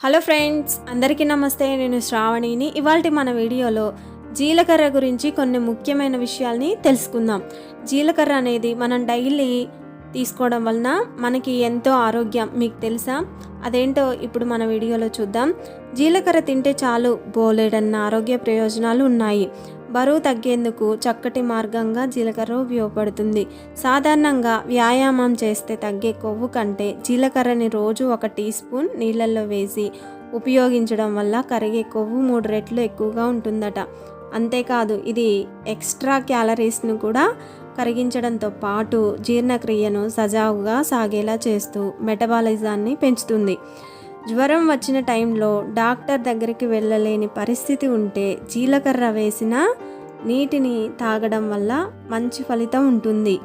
Hello friends, అందరికీ నమస్తే. నేను శ్రావణిని. ఇవాల్టి మన వీడియోలో జీలకర్ర గురించి కొన్ని ముఖ్యమైన విషయాల్ని తెలుసుకుందాం. జీలకర్ర అనేది మనం డైలీ తీసుకోవడం వలన మనకి ఎంతో ఆరోగ్యం. మీకు తెలుసా? అదేంటో ఇప్పుడు మన వీడియోలో చూద్దాం. జీలకర్ర తింటే చాలు బోలెడన్న ఆరోగ్య ప్రయోజనాలు ఉన్నాయి. బరువు తగ్గేందుకు చక్కటి మార్గంగా జీలకర్ర ఉపయోగపడుతుంది. సాధారణంగా వ్యాయామం చేస్తే తగ్గే కొవ్వు కంటే జీలకర్రని రోజు 1 టీ స్పూన్ నీళ్ళల్లో వేసి ఉపయోగించడం వల్ల కరిగే కొవ్వు 3 రెట్లు ఎక్కువగా ఉంటుందట. అంతేకాదు, ఇది ఎక్స్ట్రా క్యాలరీస్ను కూడా కరిగించడంతో పాటు జీర్ణక్రియను సజావుగా సాగేలా చేస్తూ మెటబాలిజాన్ని పెంచుతుంది. జ్వరం వచ్చిన టైంలో డాక్టర్ దగ్గరికి వెళ్ళలేని పరిస్థితి ఉంటే జీలకర్ర వేసిన నీటిని తాగడం వల్ల మంచి ఫలితం ఉంటుంది.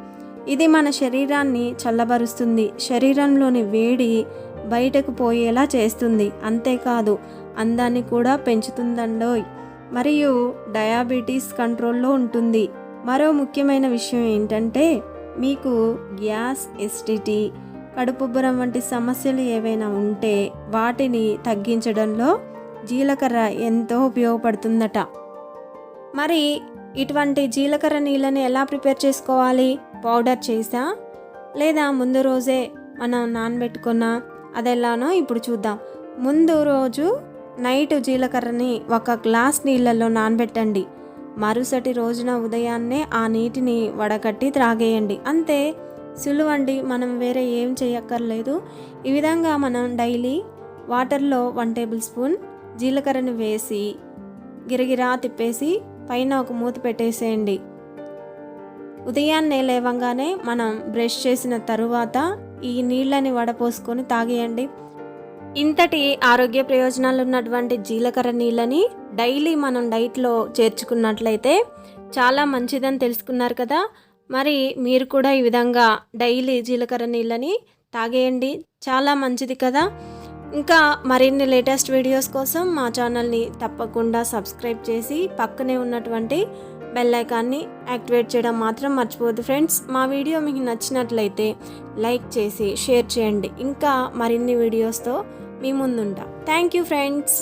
ఇది మన శరీరాన్ని చల్లబరుస్తుంది, శరీరంలోని వేడి బయటకు పోయేలా చేస్తుంది. అంతేకాదు, అందాన్ని కూడా పెంచుతుందండోయ్. మరియు డయాబెటీస్ కంట్రోల్లో ఉంటుంది. మరో ముఖ్యమైన విషయం ఏంటంటే, మీకు గ్యాస్, ఎసిడిటీ, కడుపుబ్బరం వంటి సమస్యలు ఏవైనా ఉంటే వాటిని తగ్గించడంలో జీలకర్ర ఎంతో ఉపయోగపడుతుందట. మరి ఇటువంటి జీలకర్ర నీళ్ళని ఎలా ప్రిపేర్ చేసుకోవాలి? పౌడర్ చేసా లేదా ముందు రోజే మనం నానబెట్టుకున్న అదెలానో ఇప్పుడు చూద్దాం. ముందు రోజు నైట్ జీలకర్రని 1 గ్లాస్ నీళ్ళల్లో నానబెట్టండి. మరుసటి రోజున ఉదయాన్నే ఆ నీటిని వడకట్టి త్రాగేయండి. అంతే, సులువండి. మనం వేరే ఏం చేయక్కర్లేదు. ఈ విధంగా మనం డైలీ వాటర్లో 1 టేబుల్ స్పూన్ జీలకర్రని వేసి గిరగిరా తిప్పేసి పైన ఒక మూత పెట్టేసేయండి. ఉదయాన్నే లేవంగానే మనం బ్రష్ చేసిన తరువాత ఈ నీళ్ళని వడపోసుకొని తాగేయండి. ఇంతటి ఆరోగ్య ప్రయోజనాలు ఉన్నటువంటి జీలకర్ర నీళ్ళని డైలీ మనం డైట్లో చేర్చుకున్నట్లయితే చాలా మంచిదని తెలుసుకున్నారు కదా. మరి మీరు కూడా ఈ విధంగా డైలీ జీలకర్ర నీళ్ళని తాగేయండి, చాలా మంచిది కదా. ఇంకా మరిన్ని లేటెస్ట్ వీడియోస్ కోసం మా ఛానల్ని తప్పకుండా సబ్స్క్రైబ్ చేసి పక్కనే ఉన్నటువంటి బెల్ ఐకాన్ని యాక్టివేట్ చేయడం మాత్రం మర్చిపోవద్దు ఫ్రెండ్స్. మా వీడియో మీకు నచ్చినట్లయితే లైక్ చేసి షేర్ చేయండి. ఇంకా మరిన్ని వీడియోస్తో మీ ముందుంటా. Thank you friends.